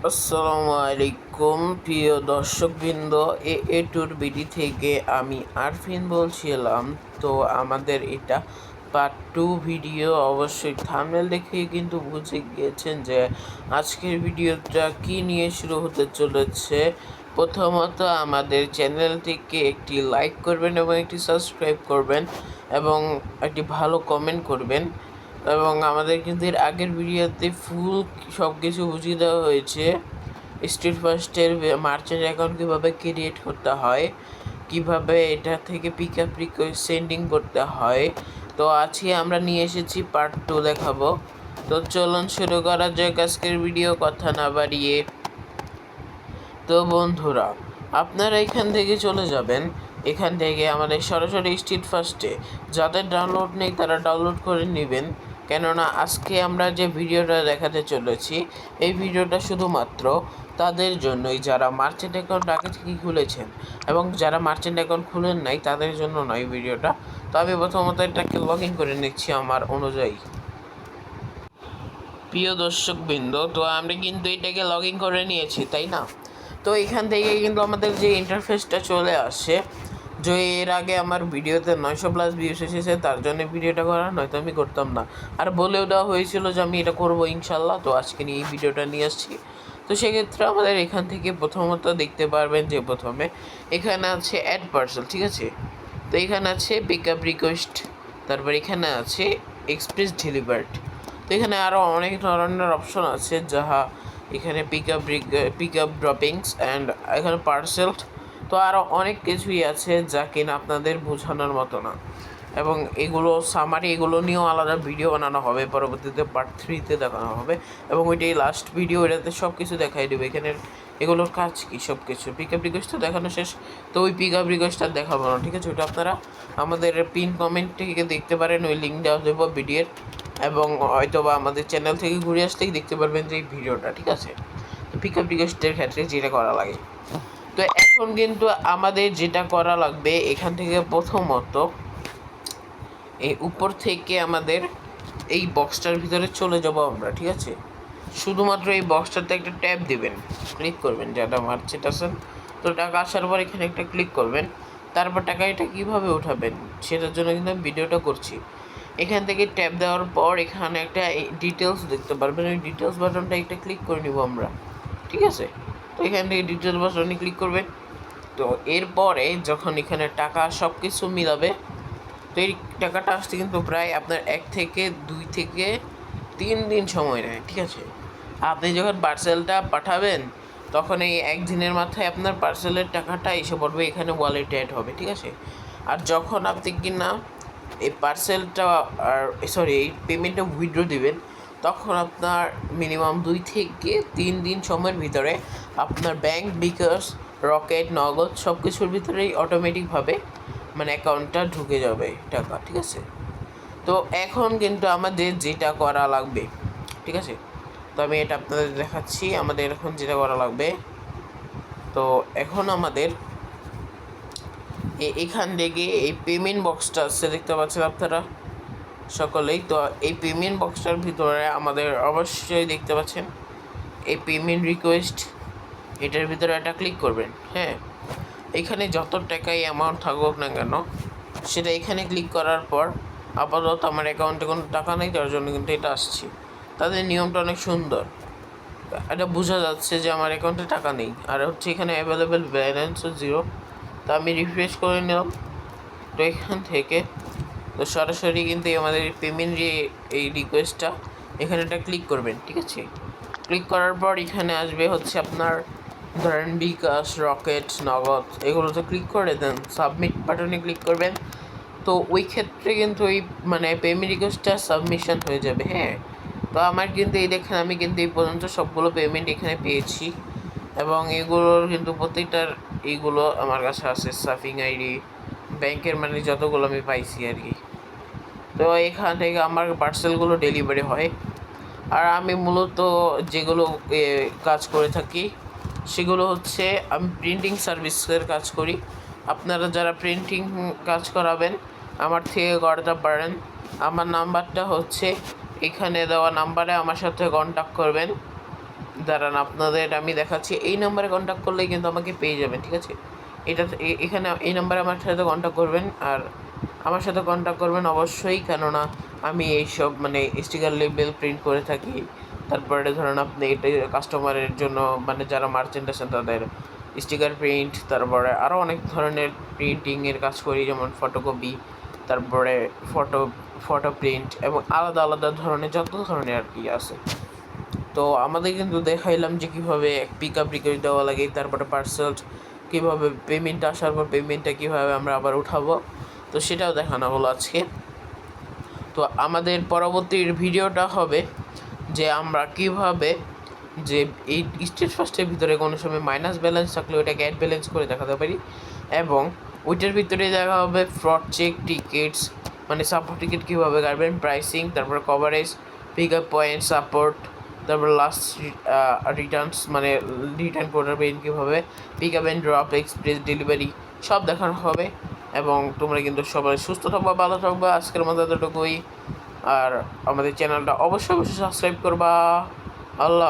আসসালামু আলাইকুম প্রিয় দর্শকবৃন্দ, এ টুর বিডি থেকে আমি আরফিন বলছিলাম। তো আমাদের এটা পার্ট 2 ভিডিও। অবশ্যই থাম্বনেল দেখেই কিন্তু বুঝে গিয়েছেন যে আজকের ভিডিওটা কি নিয়ে শুরু হতে চলেছে। প্রথমত আমাদের চ্যানেলটিকে একটি লাইক করবেন এবং একটি সাবস্ক্রাইব করবেন এবং একটি ভালো কমেন্ট করবেন। এবং আমাদের কিন্তু এর আগের ভিডিওতে ফুল সব কিছু বুঝিয়ে দেওয়া হয়েছে। স্ট্রিট ফার্স্টের মার্চেন্ট অ্যাকাউন্ট কীভাবে ক্রিয়েট করতে হয়, কিভাবে এটা থেকে পিক আপ রিকোয়েস্ট সেন্ডিং করতে হয়। তো আজকে আমরা নিয়ে এসেছি পার্ট 2 দেখাবো। তো চলুন শুরু করা যাক আজকের ভিডিও, কথা না বাড়িয়ে। তো বন্ধুরা, আপনারা এখান থেকে চলে যাবেন। এখান থেকে আমাদের সরাসরি স্ট্রিট ফার্স্টে, যাদের ডাউনলোড নেই তারা ডাউনলোড করে নেবেন। কেননা আজকে আমরা যে ভিডিওটা দেখাতে চলেছি, এই ভিডিওটা শুধুমাত্র তাদের জন্যই যারা মার্চেন্ট অ্যাকাউন্ট আগে থেকেই খুলেছেন, এবং যারা মার্চেন্ট অ্যাকাউন্ট খুলেন নাই তাদের জন্য নয় ভিডিওটা। তো আমি প্রথমত এটাকে লগ ইন করে নিচ্ছি আমার অনুযায়ী। প্রিয় দর্শকবৃন্দ, তো আমরা কিন্তু এটাকে লগ ইন করে নিয়েছি, তাই না? তো এখান থেকে কিন্তু আমাদের যে ইন্টারফেসটা চলে আসে, যে এর আগে আমার ভিডিওতে 900+ ভিউস এসেছে, তার জন্য ভিডিওটা করা, নয়তো আমি করতাম না। আর বলেও দেওয়া হয়েছিল যে আমি এটা করবো ইনশাল্লাহ। তো আজকে নিয়ে এই ভিডিওটা নিয়ে আসছি। তো সেক্ষেত্রে আমাদের এখান থেকে প্রথমত দেখতে পারবেন যে প্রথমে এখানে আছে অ্যাড পার্সেল, ঠিক আছে? তো এখানে আছে পিক আপ রিকোয়েস্ট, তারপর এখানে আছে এক্সপ্রেস ডেলিভার্ড। তো এখানে আরও অনেক ধরনের অপশন আছে, যাহা এখানে পিক আপ ড্রপিংস অ্যান্ড এখানে পার্সেল। তো আরও অনেক কিছুই আছে যা কিনা আপনাদের বোঝানোর মতো না। এবং এগুলো সামারি, এগুলো নিয়েও আলাদা ভিডিও বানানো হবে, পরবর্তীতে পার্ট 3-তে দেখানো হবে। এবং ওইটাই লাস্ট ভিডিও, এটাতে সব কিছু দেখাই দেবে। এখানে এগুলোর কাজ কী সব কিছু। পিক আপ রিকোয়েস্ট তো দেখানো শেষ, তো ওই পিক আপ রিকোয়েস্ট আর দেখাবো না, ঠিক আছে? ওইটা আপনারা আমাদের পিন কমেন্ট থেকে দেখতে পারেন, ওই লিঙ্ক দেওয়া দেবো ভিডিওর। এবং হয়তো বা আমাদের চ্যানেল থেকে ঘুরে আসতেই দেখতে পারবেন যে এই ভিডিওটা, ঠিক আছে? তো পিক আপ রিকোয়েস্টের ক্ষেত্রে যেটা করা লাগে, তো এখন কিন্তু আমাদের যেটা করা লাগবে, এখান থেকে প্রথমত এই উপর থেকে আমাদের এই বক্সটার ভিতরে চলে যাব আমরা, ঠিক আছে? শুধুমাত্র এই বক্সটাতে একটা ট্যাব দিবেন, ক্লিক করবেন যারা মার্চেন্ট আছেন। তো টাকা আসার পর এখানে একটা ক্লিক করবেন। তারপর টাকা এটা কীভাবে উঠাবেন সেটার জন্য কিন্তু আমি ভিডিওটা করছি। এখান থেকে ট্যাব দেওয়ার পর এখানে একটা ডিটেলস দেখতে পারবেন, ওই ডিটেলস বাটনটা একটা ক্লিক করে নিব আমরা, ঠিক আছে? তো এখান থেকে ডিটেলস বাটনে ক্লিক করবেন। তো এরপরে যখন এখানে টাকা সব কিছু মিলাবে, তো এই টাকাটা আসতে কিন্তু প্রায় আপনার 1 থেকে 2 থেকে 3 দিন সময় নেয়, ঠিক আছে? আপনি যখন পার্সেলটা পাঠাবেন, তখন এই 1 দিনের মাথায় আপনার পার্সেলের টাকাটা এসে পড়বে, এখানে ওয়ালেটে অ্যাড হবে, ঠিক আছে? আর যখন আপনি কিনা এই পার্সেলটা এই পেমেন্টটা উইথড্র দিবেন, তখন আপনার মিনিমাম 2 থেকে 3 দিন সময়ের ভিতরে আপনার ব্যাংক, বিকাশ, রকেট, নগদ সব কিছুর ভিতরেই অটোমেটিকভাবে মানে অ্যাকাউন্টটা ঢুকে যাবে টাকা, ঠিক আছে? তো এখন কিন্তু আমাদের যেটা করা লাগবে, ঠিক আছে? তো আমি এটা আপনাদের দেখাচ্ছি আমাদের এখন যেটা করা লাগবে। তো এখন আমাদের এখান থেকে এই পেমেন্ট বক্সটা আছে, দেখতে পাচ্ছেন আপনারা সকলেই। তো এই পেমেন্ট বক্সটার ভিতরে আমাদের অবশ্যই দেখতে পাচ্ছেন এই পেমেন্ট রিকোয়েস্ট, এটার ভিতরে একটা ক্লিক করবেন। হ্যাঁ, এখানে যত টাকাই অ্যামাউন্ট থাকুক না কেন, সেটা এখানে ক্লিক করার পর, আপাতত আমার অ্যাকাউন্টে কোনো টাকা নেই, তার জন্য কিন্তু এটা আসছে। তাদের নিয়মটা অনেক সুন্দর, এটা বোঝা যাচ্ছে যে আমার অ্যাকাউন্টে টাকা নেই। আর হচ্ছে এখানে অ্যাভেলেবেল ব্যালেন্সও 0। তো আমি রিফ্রেশ করে নিলাম। তো এখান থেকে তো সরাসরি কিন্তু আমাদের পেমেন্ট যে এই রিকোয়েস্টটা, এখানে একটা ক্লিক করবেন, ঠিক আছে? ক্লিক করার পর এখানে আসবে হচ্ছে আপনার ধরেন বিকাশ, রকেট, নগদ, এগুলোতে ক্লিক করে দেন সাবমিট বাটনে ক্লিক করবেন। তো ওই ক্ষেত্রে কিন্তু ওই মানে পেমেন্ট রিকোয়েস্টটা সাবমিশন হয়ে যাবে। হ্যাঁ, তো আমার কিন্তু এই দেখেন, আমি কিন্তু এই পর্যন্ত সবগুলো পেমেন্ট এখানে পেয়েছি, এবং এগুলোর কিন্তু প্রত্যেকটার এইগুলো আমার কাছে আছে, সাফিং আইডি, ব্যাংকের মানে যতগুলো আমি পাইছি আর কি। তো এখান থেকে আমার পার্সেলগুলো ডেলিভারি হয়। আর আমি মূলত যেগুলো কাজ করে থাকি সেগুলো হচ্ছে, আমি প্রিন্টিং সার্ভিসের কাজ করি। আপনারা যারা প্রিন্টিং কাজ করাবেন আমার থেকে করাতে পারেন। আমার নাম্বারটা হচ্ছে এখানে দেওয়া নাম্বারে আমার সাথে কন্ট্যাক্ট করবেন। দাঁড়ান, আপনাদের আমি দেখাচ্ছি, এই নাম্বারে কন্ট্যাক্ট করলেই কিন্তু আমাকে পেয়ে যাবেন, ঠিক আছে? এটা এখানে এই নাম্বারে আমার সাথে কন্ট্যাক্ট করবেন, আর আমার সাথে কন্ট্যাক্ট করবেন অবশ্যই, কেননা আমি এইসব মানে স্টিকার লেবেল প্রিন্ট করে থাকি। তারপরে ধরেন আপনি এটা কাস্টমারের জন্য মানে যারা মার্চেন্ট আছেন তাদের স্টিকার প্রিন্ট, তারপরে আরও অনেক ধরনের প্রিন্টিংয়ের কাজ করি, যেমন ফটোকপি, তারপরে ফটো প্রিন্ট এবং আলাদা আলাদা ধরনের যত ধরনের আর কি আছে। তো আমাদের কিন্তু দেখাইলাম যে কীভাবে পিক আপ রিকোয়েস্ট দেওয়া লাগে, তারপরে পার্সেল কীভাবে পেমেন্ট আসার পর পেমেন্টটা কীভাবে আমরা আবার উঠাবো, তো সেটাও দেখানো হলো আজকে। তো আমাদের পরবর্তী ভিডিওটা হবে যে আমরা কীভাবে যে এই স্টেট ফার্স্টের ভিতরে কোনো সময় মাইনাস ব্যালেন্স থাকলে ওইটাকে অ্যাড ব্যালেন্স করে দেখাতে পারি, এবং ওইটার ভিতরে দেখা হবে ফ্রড চেক টিকিটস, মানে সাপোর্ট টিকিট কীভাবে কাটবেন, প্রাইসিং, তারপরে coverage, pick up point, support, তারপর লাস্ট রিটার্নস মানে রিটার্ন করবেন কীভাবে, pick up and drop, express delivery সব দেখানো হবে। এবং তোমরা কিন্তু সবাই সুস্থ থাকবা, ভালো থাকবা। আজকের মতো এতটুকুই। আর আমাদের চ্যানেলটা অবশ্যই সাবস্ক্রাইব করবা। আল্লাহ।